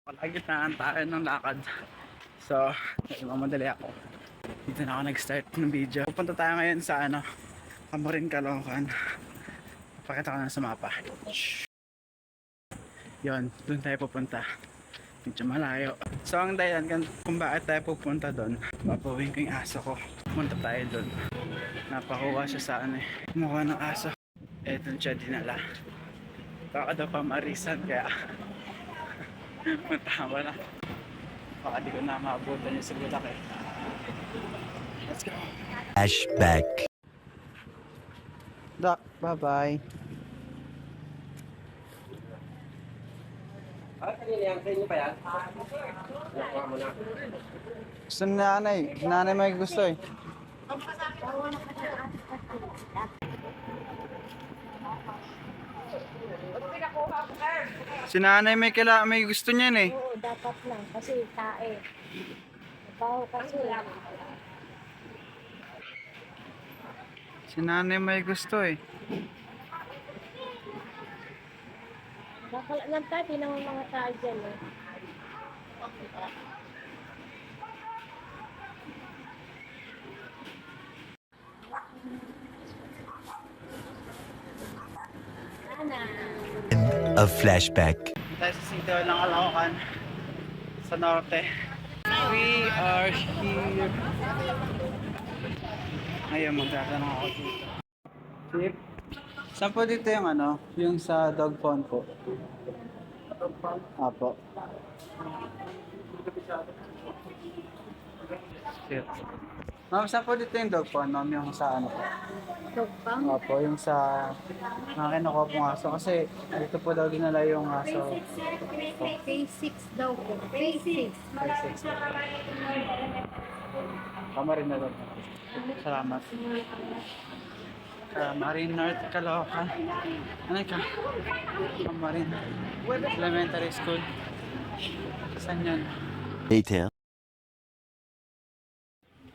Kalagitnaan tayo ng lakad. So, mamadali ako. Dito na ako nag-start ng video. Pupunta tayo ngayon sa Camorin, Caloocan. Pakita ko na sa mapa. Yon, doon tayo pupunta. Medyo malayo. So, ang dahilan kung bakit tayo pupunta doon, papawin ko yung aso ko. Pupunta tayo doon. Napakuha siya sa mukha ng aso. Eh, doon siya dinala. Baka daw pamarisan, kaya matama na. Baka di ko na maabutan yung sagutak eh. Let's go. Flashback. Doc, bye-bye. Gusto ni nanay. Nanay may gusto eh. Si nanay may gusto niyan eh. Oo, dapat lang kasi tae. Baho kasi. Si nanay may gusto eh. Bakal lang tayo, di naman mga tayo dyan eh. Ana. Of flashback. Tayo sa sitio ng Caloocan sa norte. We are here. Ngayon magtatanong ako dito. Chip, saan po dito yung yung sa dog pond po? Apo. Chip. Ma'am, saan po dito yung dog pond, ma'am? Yung sa po? Dogpang? Opo, yung sa mga kinukuha pong aso. Kasi dito po daw dinala yung aso. Phase 6 daw po. Phase 6. Camorin na doon. Salamat. Camorin North, Caloocan. Ano ka? Camorin Elementary School. Saan yan? Later.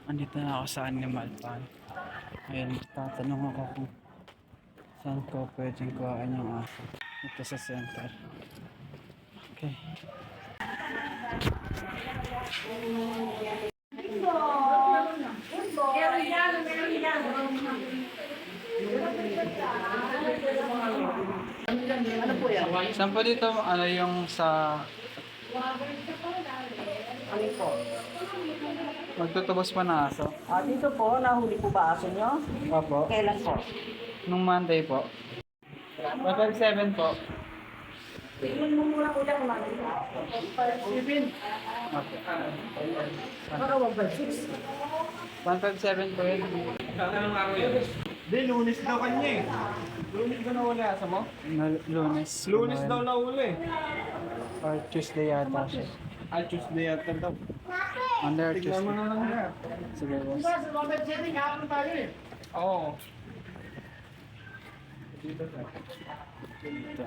Andito na ako sa Animal Farm. Ngayon, tatanong ako kung saan ko pwedeng kuhaan yung aso. Ito sa center. Okay. Ano po yan? Saan po dito yung sa Ano po? magtutubos pa ng aso? Dito po, nahuli po ba aso nyo? Opo. Kailan po? Nung Monday po. 157 po. Tingnan mo muna po dyan, Monday. 5-7. Okay. Baka 1-6. 157 po yun. Di, Lunes daw kanya eh. Lunes daw nawala asa mo? Lunes. Lunes daw nawala eh. Or Tuesday yata siya. Tuesday yata daw. Under Tignan mo Tuesday. na lang nga. Sige boss. Sa 1-7, kahapon tayo eh. Oo. Dito.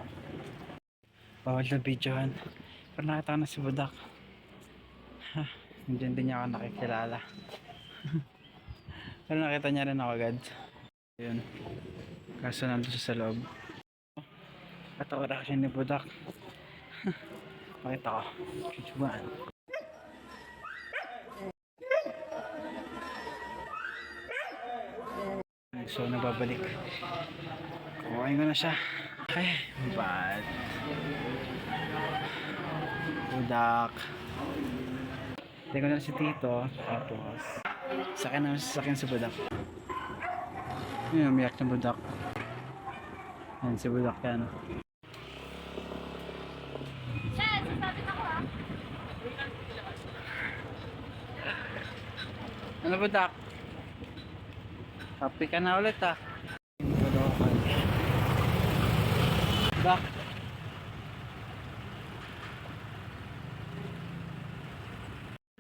Bawal na videohan. Pero nakita ko na si Budak. Ha, hindi niya ako nakikilala. Pero nakita niya rin ako agad. Ayun. Kaso nandun siya sa loob. Ito reaction ni Budak. Makita ko. Chuchuan. So nababalik. Kuhain ko na siya. Ay, bad. Budak. Hindi ko na si Tito. Tapos sakin na sasakyan si Budak. Yun, umiyak na Budak. Yan si Budak yan. Ano Budak? Happy ka na ulit ah. Budak.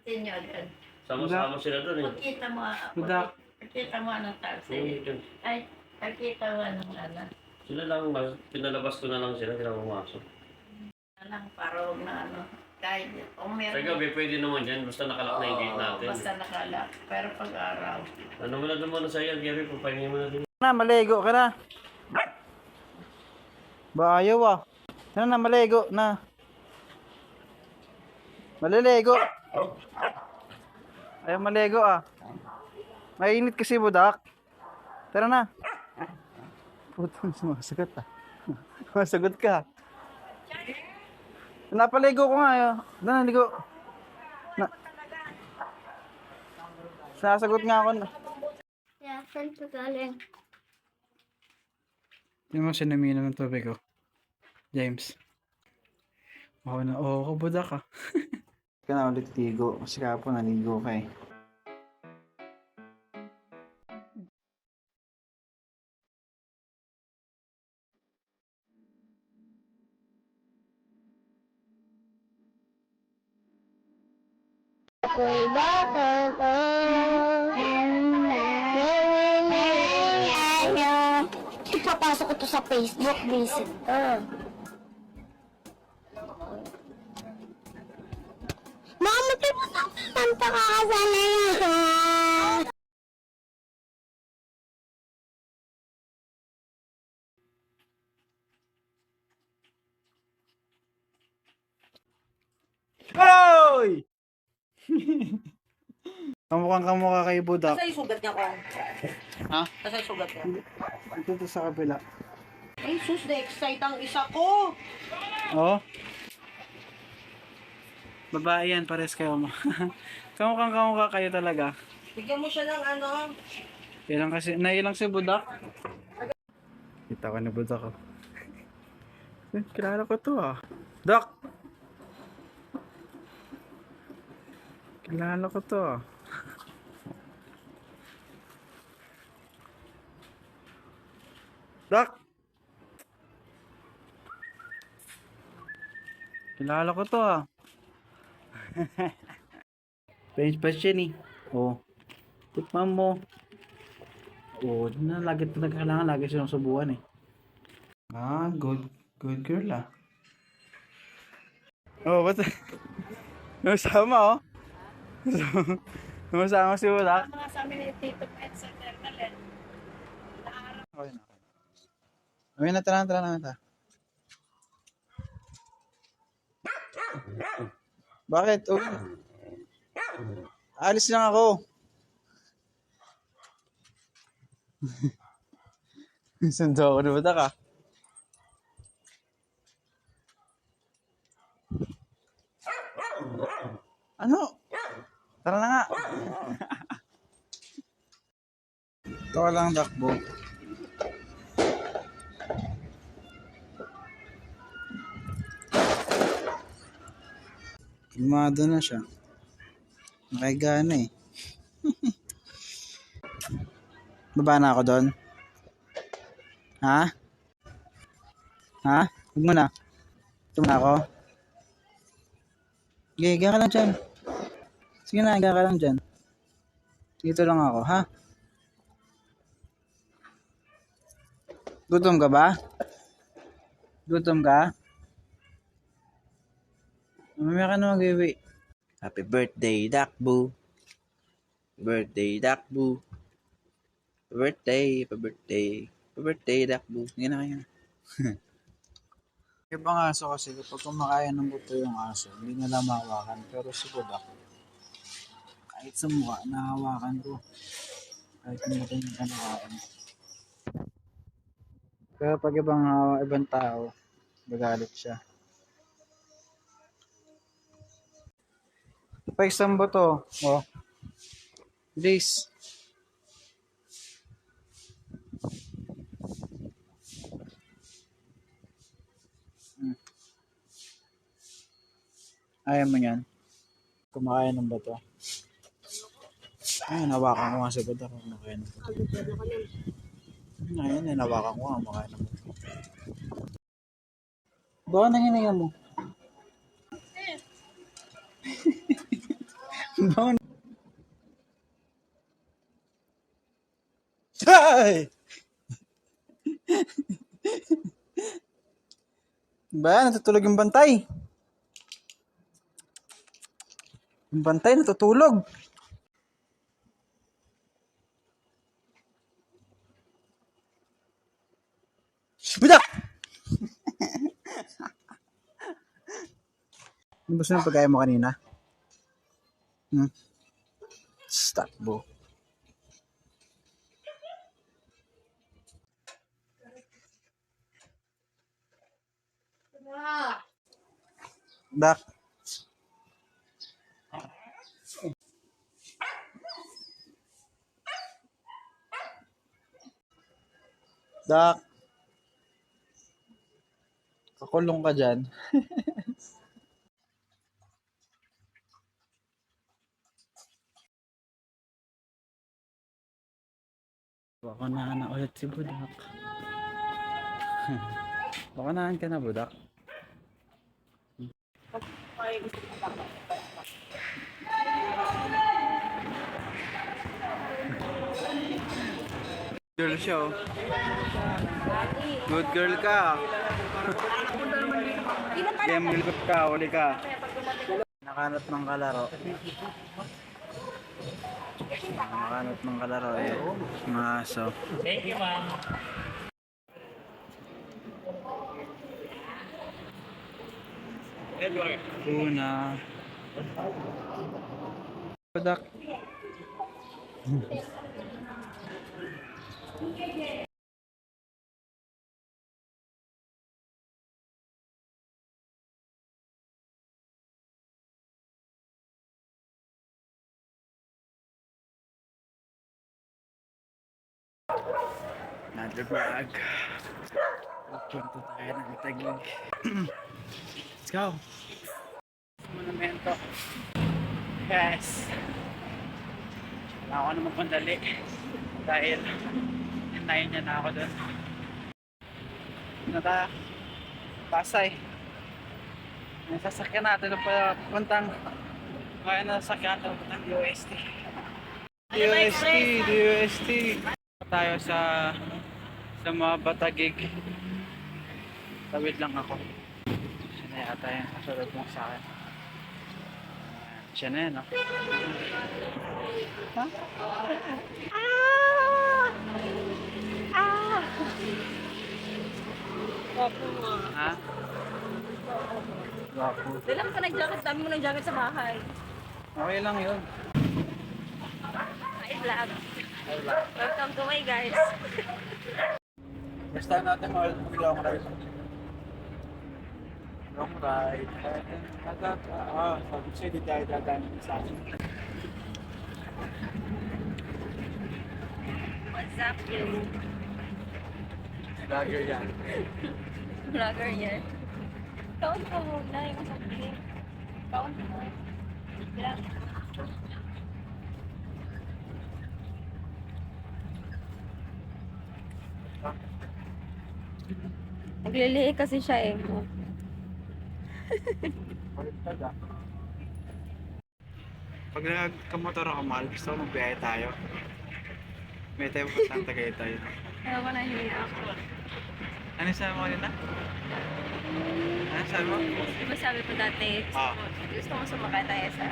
Tinyo agad. Sama-sama sila doon eh. Pakita mo, Budak. pakita mo anong taxi. Ay, pakita mo anong Sila lang, pinalabas ko na lang sila, hindi na pumasok. Anong parog na kahit kung Sa meron. gabi pwede naman yan, basta nakalak na yung gate natin. Basta nakalak. Pero pag-araw. Ano mo na doon muna sa'yo, Gary, papahingin mo na din. Na, maligo ka na. Ba ayaw ah. Tara na, maligo na. Maliligo. Ayaw maligo ah. Mainit kasi budak. Tara na. Putang sumasagot ah. Sumasagot ka. Napaligo ko nga yun. Doon naligo. Na Sasagot nga ako na. Yeah, saan ka galing? Tingnan mo siya naminom ng tubig ko. James. Oo na, oo ko budak ah. Ka na ulit ligo. Kasi kapon naligo ka eh. Ipapasok ko to sa Facebook, visit ka. Mama, pinapanta ka kasana yun. Hoy! Kamukhang kamukha kay budak. Nasa yung sugat niya ko. Ha? Nasa yung sugat niya. Dito sa kabila. Ay, sus, na-excite ang isa ko. Oo. Babae yan, pares kayo mo. Kamukhang kamukha kayo talaga. Bigyan mo siya ng ano. Nailang si budak. Kita ko ni budak ko. Kilala ko to ah. Dak! Kilala ko to ah. Dak! Kilala ko to ah. French press yan eh. Oh. Tikman mo. Oh, lagi talaga kailangan lagi silang subuan eh. Ah, good girl ah. Oh, what's Masama oh. Masama si Budak. Mga sa amin ni Tito Pet sa Ternalet. Okay na. Okay na, tara na. Bakit? Uwi. Alis lang ako. Sundo ako na Budak ah. Ano? Tara na nga. Ito ka lang dakbo. Lumado na siya. Nakagana eh. Baba na ako doon. Ha? Ha? Huwag mo na. Ito na ako. Sige, higa ka lang dyan. Sige na, higa ka lang dyan. Dito lang ako, ha? Gutom ka ba? Gutom ka? Mamaya ka na mag-iwi. Happy birthday, Dakbu. Birthday, Dakbu. Happy birthday, Dakbu. Sige na kayo. Ibang aso kasi kapag kumakain ng buto yung aso, hindi nila mahawakan. Pero si Budak, kahit sa mukha, nahawakan ko. Kahit yung buto yung kanakain. Pero pag ibang tao, magalit siya. Pa isang buto. Oh. Please. Ayaw mo yan. Kumakain ng bato. Ay, nawakan ko nga sa bato. Kumakain ng bato. Ngayon, nawakan ko nga. Kumakain ng bato. Baka nang hininga mo. Baka Ay! Ba, natutulog yung bantay. Yung bantay natutulog. Budak! Gusto mo pagkain mo kanina? Stop, bro. Dak. Dak. Kakulong ka dyan. Bakunahan na ulit si Budak. Bakunahan ka na, Budak. Girl show. Good girl ka. Game milkot ka, uli ka. Nakanot ng kalaro. Nakanot ng kalaro eh. Mga aso. Thank you, ma'am. Una. Budak. Another bag. Punta tayo ng Taguig. Let's go. Monumento. Yes. Wala ako naman pandali. Dahil hintayin niya na ako doon. Nata Pasay. May sasakyan natin pa puntang kaya na sasakyan natin puntang DOST. DOST. Tayo sa mga Batagig. Tawid lang ako. Siya na yata yung kasunod mo sa akin. Siya na yan, no? Ha? Wapo mo. Ha? Wapo. Dala ka nag-jacket, dami mo ng jacket sa bahay. Okay lang yun. Hi vlog. Welcome to my guys. Basta natin long ride. Long ride. Sabi siya, di tayo dadaanin sa akin. What's up, you? Vlogger yan. Vlogger yan. Count ko muna yung something. Count mo. Yeah. Naglilihi kasi siya eh. Pag nagkamotor ako, mahal, gusto ko magbiyahe tayo. May tayo puntang Tagaytay. Ayaw ko na hindi ako. Ano sabi mo kanina? Ano sabi mo? Di ba sabi ko dati, gusto ko sumakay tayo sa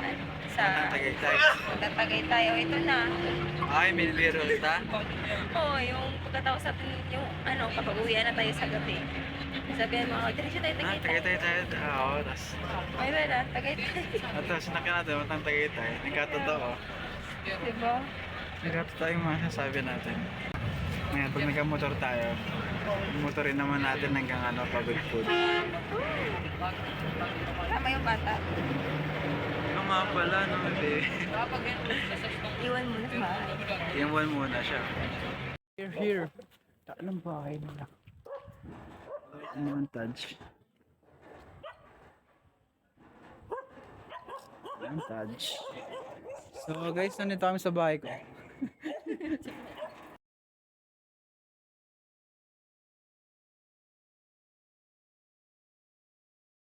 Puntang Tagaytay. Tatagay tayo. Ito na. Ay, binibiro kita. Oo, yung pagkatapos natin, yung ano, kapag uwian na tayo sa gabi. Sabihan mo, diretso tayo Tagaytay. Tagaytay tayo. Oo, tas. Ay, wala, Tagaytay. At tapos sinakyan natin, puntang Tagaytay. Nagkatotoo. Diba? Nagkatotoo yung mga sasabi natin. Ngayon, pag nagkamotor tayo, motorin naman natin hanggang pagod food. Tama yung bata. Ano nga pala, no? Hindi. Iwan mo na sa bahay. Iwan muna siya. Here. Anong bahay nila? Montage. Montage. So guys, nandito kami sa bahay ko.